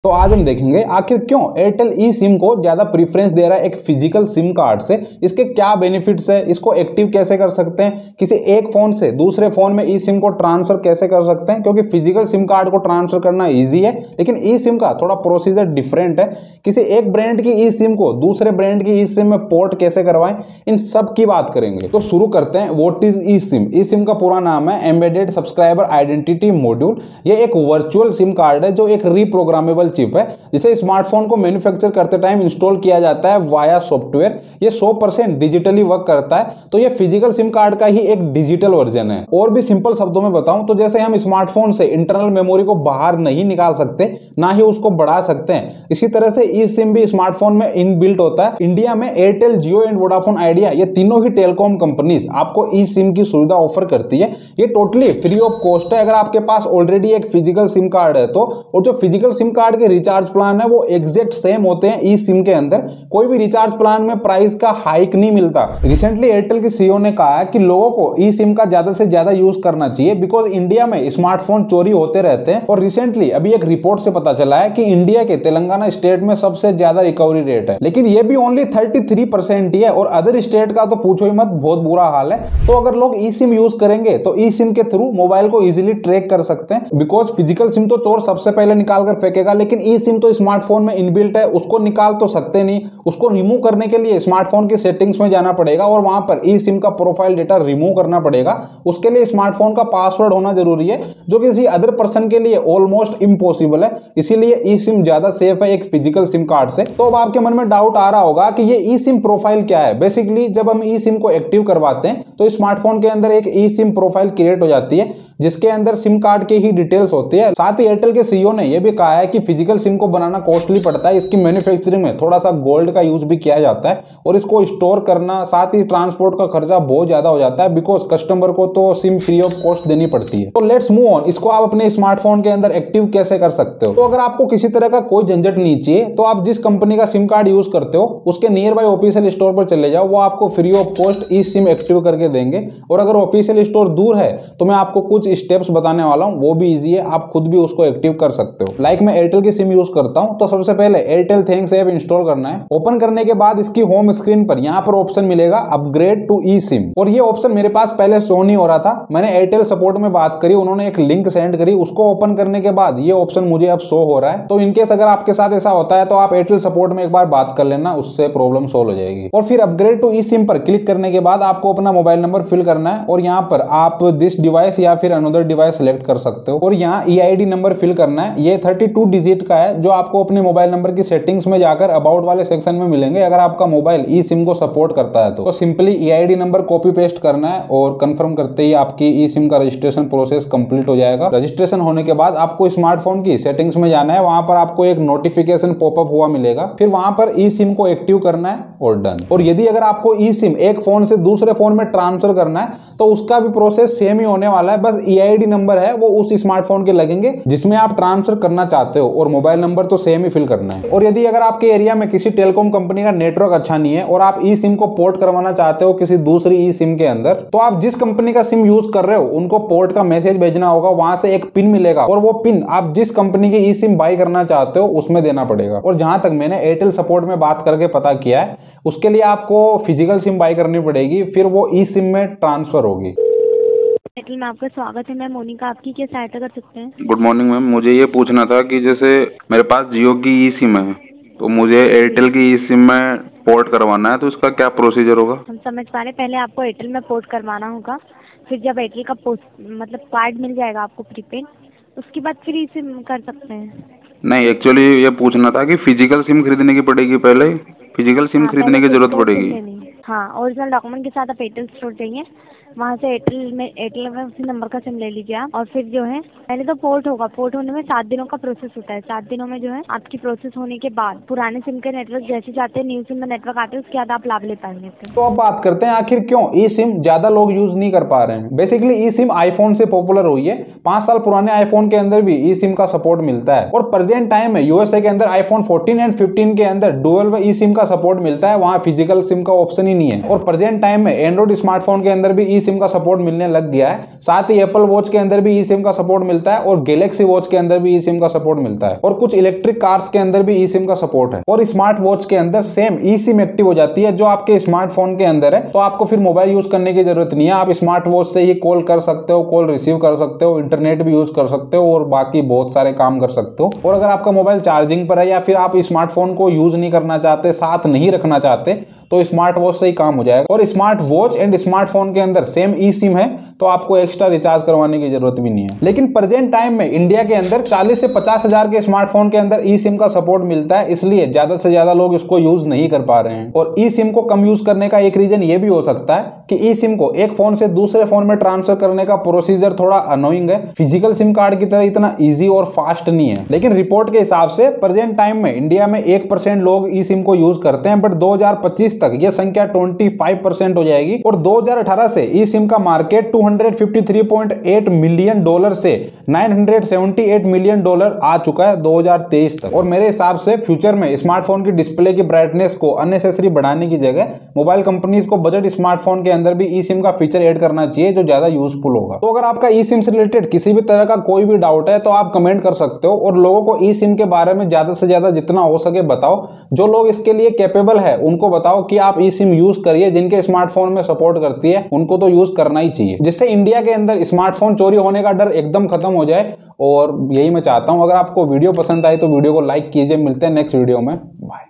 तो आज हम देखेंगे आखिर क्यों एयरटेल ई सिम को ज्यादा प्रीफरेंस दे रहा है एक फिजिकल सिम कार्ड से। इसके क्या बेनिफिट्स है, इसको एक्टिव कैसे कर सकते हैं, किसी एक फोन से दूसरे फोन में ई सिम को ट्रांसफर कैसे कर सकते हैं, क्योंकि फिजिकल सिम कार्ड को ट्रांसफर करना इजी है लेकिन ई सिम का थोड़ा प्रोसीजर डिफरेंट है। किसी एक ब्रांड की ई सिम को दूसरे ब्रांड की ई सिम में पोर्ट कैसे करवाएं, इन सब की बात करेंगे। तो शुरू करते हैं। What is E SIM? E SIM का पूरा नाम है एम्बेडेड सब्सक्राइबर आइडेंटिटी मॉड्यूल। ये एक वर्चुअल सिम कार्ड है जो एक रीप्रोग्रामेबल चिप है जिसे स्मार्टफोन को मैन्युफैक्चर करते टाइम इंस्टॉल किया जाता है वाया सॉफ्टवेयर। ये 100% डिजिटली वर्क करता है, तो ये फिजिकल सिम कार्ड का ही एक डिजिटल वर्जन है। और भी सिंपल शब्दों में बताऊं तो जैसे हम स्मार्टफोन से इंटरनल मेमोरी को बाहर नहीं निकाल सकते, ना ही उसको बढ़ा सकते हैं, इसी तरह से ई सिम भी स्मार्टफोन में इनबिल्ट होता है। इंडिया में Airtel, Jio and Vodafone idea ये तीनों ही टेलीकॉम कंपनीज आपको ई सिम की सुविधा ऑफर करती है। ये टोटली फ्री ऑफ कॉस्ट है अगर आपके पास ऑलरेडी एक फिजिकल सिम कार्ड है तो। और जो फिजिकल सिम कार्ड के रिचार्ज प्लान है वो एग्जैक्ट सेम होते हैं ई सिम के अंदर। कोई भी रिचार्ज प्लान में प्राइस का हाइक नहीं मिलता। रिसेंटली एयरटेल के सीईओ ने कहा है कि लोगों को ई सिम का ज्यादा से ज्यादा यूज करना चाहिए बिकॉज इंडिया में स्मार्टफोन चोरी होते रहते हैं। और रिसेंटली अभी एक रिपोर्ट से पता चला है कि इंडिया के तेलंगाना स्टेट में सबसे ज्यादा रिकवरी रेट है, लेकिन ये भी ओनली 33% ही है। और अदर स्टेट का तो पूछो ही मत, बहुत बुरा हाल है। तो अगर लोग ई सिम यूज करेंगे तो ई सिम के थ्रू मोबाइल को इजिली ट्रैक कर सकते हैं। बिकॉज फिजिकल सिम तो चोर सबसे पहले निकाल कर फेंकेगा, लेकिन ई सिम तो स्मार्टफोन में इनबिल्ट है, उसको निकाल तो सकते नहीं। उसको रिमूव करने के लिए स्मार्टफोन की सेटिंग्स में जाना पड़ेगा और वहां पर ई सिम का प्रोफाइल डेटा रिमूव करना पड़ेगा। उसके लिए स्मार्टफोन का पासवर्ड होना जरूरी है, जो किसी अदर पर्सन के लिए ऑलमोस्ट इम्पॉसिबल है। इसीलिए ई सिम ज्यादा सेफ है एक फिजिकल सिम कार्ड से। तो अब आपके मन में डाउट आ रहा होगा कि ये ई सिम प्रोफाइल क्या है। बेसिकली जब हम ई सिम को एक्टिव करवाते हैं तो स्मार्टफोन के अंदर एक ई सिम प्रोफाइल क्रिएट हो जाती है जिसके अंदर सिम कार्ड की ही डिटेल्स होती है। साथ ही एयरटेल के सीईओ ने यह भी कहा है कि फिजिकल सिम को बनाना कॉस्टली पड़ता है। इसकी मैन्युफैक्चरिंग में थोड़ा सा गोल्ड का यूज भी किया जाता है और इसको स्टोर करना, साथ ही ट्रांसपोर्ट का खर्चा बहुत ज्यादा हो जाता है बिकॉज कस्टमर को तो सिम फ्री ऑफ कॉस्ट देनी पड़ती है। तो लेट्स मूव ऑन। इसको आप अपने स्मार्टफोन के अंदर एक्टिव कैसे कर सकते हो। तो अगर आपको किसी तरह का कोई झंझट नहीं चाहिए तो आप जिस कंपनी का सिम कार्ड यूज करते हो उसके नियर बाय ऑफिशियल स्टोर पर चले जाओ, वो आपको free of cost E SIM active करके देंगे। और अगर ऑफिशियल स्टोर दूर है तो मैं आपको कुछ स्टेप्स बताने वाला हूं, वो भी इजी है, आप खुद भी उसको एक्टिव कर सकते हो। लाइक मैं एयरटेल की सिम यूज करता हूं तो सबसे पहले एयरटेल थैंक्स ऐप इंस्टॉल करना है। ओपन करने के बाद इसकी होम स्क्रीन पर यहां पर ऑप्शन मिलेगा अपग्रेड टू ई सिम, और ये ऑप्शन मेरे पास पहले शो नहीं हो रहा था। मैंने एयरटेल सपोर्ट में बात करी, उन्होंने एक लिंक सेंड करी, उसको ओपन करने के बाद ये ऑप्शन मुझे अब शो हो रहा है। तो इनकेस अगर आपके साथ ऐसा होता है तो आप एयरटेल सपोर्ट में एक बार बात कर लेना, उससे प्रॉब्लम सोल्व हो जाएगी। और फिर अपग्रेड टू ई सिम पर क्लिक करने के बाद आपको अपना मोबाइल नंबर फिल करना है और यहाँ पर आप दिस डिवाइस या फिर अनदर डिवाइस सिलेक्ट कर सकते हो। और यहाँ EID नंबर फिल करना है। ये 32 डिजिट का है जो आपको अपने मोबाइल नंबर की सेटिंग्स में जाकर अबाउट वाले सेक्शन में मिलेंगे अगर आपका मोबाइल ई सिम को सपोर्ट करता है तो simply EID number copy paste करना है और कंफर्म करते ही आपकी ई सिम का रजिस्ट्रेशन प्रोसेस कंप्लीट हो जाएगा। रजिस्ट्रेशन होने के बाद आपको स्मार्टफोन की सेटिंग्स में जाना है, वहां पर आपको एक नोटिफिकेशन पॉपअप हुआ मिलेगा, फिर वहां पर ई सिम को एक्टिव करना है और डन। और यदि अगर आपको ई सिम एक फोन से दूसरे फोन में ट्रांसफर करना है तो उसका भी प्रोसेस सेम ही होने वाला है, बस EID नंबर है वो उस स्मार्टफोन के लगेंगे जिसमें आप ट्रांसफर करना चाहते हो और मोबाइल नंबर तो सेम ही फिल करना है। और यदि अगर आपके एरिया में किसी टेलीकॉम कंपनी का नेटवर्क अच्छा नहीं है और आप ई सिम को पोर्ट करवाना चाहते हो किसी दूसरी ई सिम के अंदर, तो आप जिस कंपनी का सिम यूज कर रहे हो उनको पोर्ट का मैसेज भेजना होगा, वहां से एक पिन मिलेगा और वो पिन आप जिस कंपनी की ई सिम बाई करना चाहते हो उसमें देना पड़ेगा। और जहां तक मैंने एयरटेल सपोर्ट में बात करके पता किया है उसके लिए आपको फिजिकल सिम बाई करनी पड़ेगी, फिर वो ई सिम में ट्रांसफर होगी। में आपका स्वागत है। मैं मोनिका, आपकी क्या सहायता कर सकते हैं? गुड मॉर्निंग मैम, मुझे ये पूछना था कि जैसे मेरे पास जियो की ई सिम है तो मुझे एयरटेल की ई सिम में पोर्ट करवाना है, तो इसका क्या प्रोसीजर होगा? हम समझ पा रहे हैं, पहले आपको एयरटेल में पोर्ट करवाना होगा, फिर जब एयरटेल का मतलब कार्ड मिल जाएगा आपको प्रीपेड, उसके बाद फिर ई सिम कर सकते हैं। नहीं, एक्चुअली ये पूछना था कि फिजिकल सिम खरीदने की पड़ेगी, पहले फिजिकल सिम खरीदने की जरूरत पड़ेगी? हाँ, ओरिजिनल डॉक्यूमेंट के साथ आप एयरटेल स्टोर जाइए, वहाँ से एयरटेल में उसी नंबर का सिम ले लीजिए आप। और फिर जो है पहले तो पोर्ट होगा, पोर्ट होने में 7 दिनों का प्रोसेस होता है। 7 दिनों में जो है आपकी प्रोसेस होने के बाद पुराने सिम के नेटवर्क जैसे जाते हैं, न्यू सिम में नेटवर्क आते हैं, उसके बाद आप लाभ ले पाएंगे। तो अब बात करते हैं आखिर क्यों ई सिम ज्यादा लोग यूज नहीं कर पा रहे हैं। बेसिकली ई सिम आईफोन से पॉपुलर हुई है। 5 साल पुराने आईफोन के अंदर भी ई सिम का सपोर्ट मिलता है और प्रेजेंट टाइम में यूएसए के अंदर आईफोन 14 एंड 15 के अंदर डुअल ई सिम का सपोर्ट मिलता है, वहां फिजिकल सिम का ऑप्शन ही नहीं है। और प्रेजेंट टाइम में एंड्रॉइड स्मार्टफोन के अंदर भी ई सिम का सपोर्ट मिलने लग गया है। साथ ही एप्पल वॉच के अंदर भी ई सिम का सपोर्ट मिलता है और गैलेक्सी वॉच के अंदर भी ई सिम का सपोर्ट मिलता है और कुछ इलेक्ट्रिक कार्स के अंदर भी ई सिम का सपोर्ट है और स्मार्ट वॉच के अंदर सेम ई सिम एक्टिव हो जाती है जो आपके स्मार्टफोन के अंदर है। तो आपको फिर मोबाइल यूज करने की जरूरत नहीं है, आप स्मार्ट वॉच से ही कॉल कर सकते हो, कॉल रिसीव कर सकते हो, इंटरनेट भी यूज कर सकते हो और बाकी बहुत सारे काम कर सकते हो। और अगर आपका मोबाइल चार्जिंग पर है या फिर आप स्मार्टफोन को यूज नहीं करना चाहते, साथ नहीं रखना चाहते, तो स्मार्ट वॉच से ही काम हो जाएगा। और स्मार्ट वॉच एंड स्मार्टफोन के अंदर सेम ई सिम है तो आपको एक्स्ट्रा रिचार्ज करवाने की जरूरत भी नहीं है। लेकिन प्रेजेंट टाइम में इंडिया के अंदर 40 से 50 हजार के स्मार्टफोन के अंदर ई सिम का सपोर्ट मिलता है, इसलिए ज्यादा से ज्यादा लोग इसको यूज नहीं कर पा रहे हैं। और ई सिम को कम यूज करने का एक रीजन ये भी हो सकता है कि ई सिम को एक फोन से दूसरे फोन में ट्रांसफर करने का प्रोसीजर थोड़ा अनोइंग है, फिजिकल सिम कार्ड की तरह इतना ईजी और फास्ट नहीं है। लेकिन रिपोर्ट के हिसाब से प्रेजेंट टाइम में इंडिया में 1% लोग ई सिम को यूज करते हैं, बट 2025 तक यह संख्या 25% हो जाएगी और 2018 से ई सिम का मार्केट $253.8 मिलियन से $978 मिलियन आ चुका है 2023 तक। और मेरे हिसाब से फ्यूचर में स्मार्टफोन की डिस्प्ले की ब्राइटनेस को अननेसेसरी बढ़ाने की जगह मोबाइल कंपनीज को बजट स्मार्टफोन के अंदर भी ई सिम का फीचर ऐड करना चाहिए जो ज्यादा यूजफुल होगा। तो अगर आपका ई सिम से रिलेटेड किसी भी तरह का कोई भी डाउट है तो आप कमेंट कर सकते हो और लोगों को ई सिम के बारे में ज्यादा से ज्यादा जितना हो सके बताओ। जो लोग इसके लिए कैपेबल है उनको बताओ कि आप ई सिम यूज करिए, जिनके स्मार्टफोन में सपोर्ट करती है उनको तो यूज करना ही चाहिए, जिससे इंडिया के अंदर स्मार्टफोन चोरी होने का डर एकदम खत्म हो जाए। और यही मैं चाहता हूं। अगर आपको वीडियो पसंद आई तो वीडियो को लाइक कीजिए। मिलते हैं नेक्स्ट वीडियो में, बाय।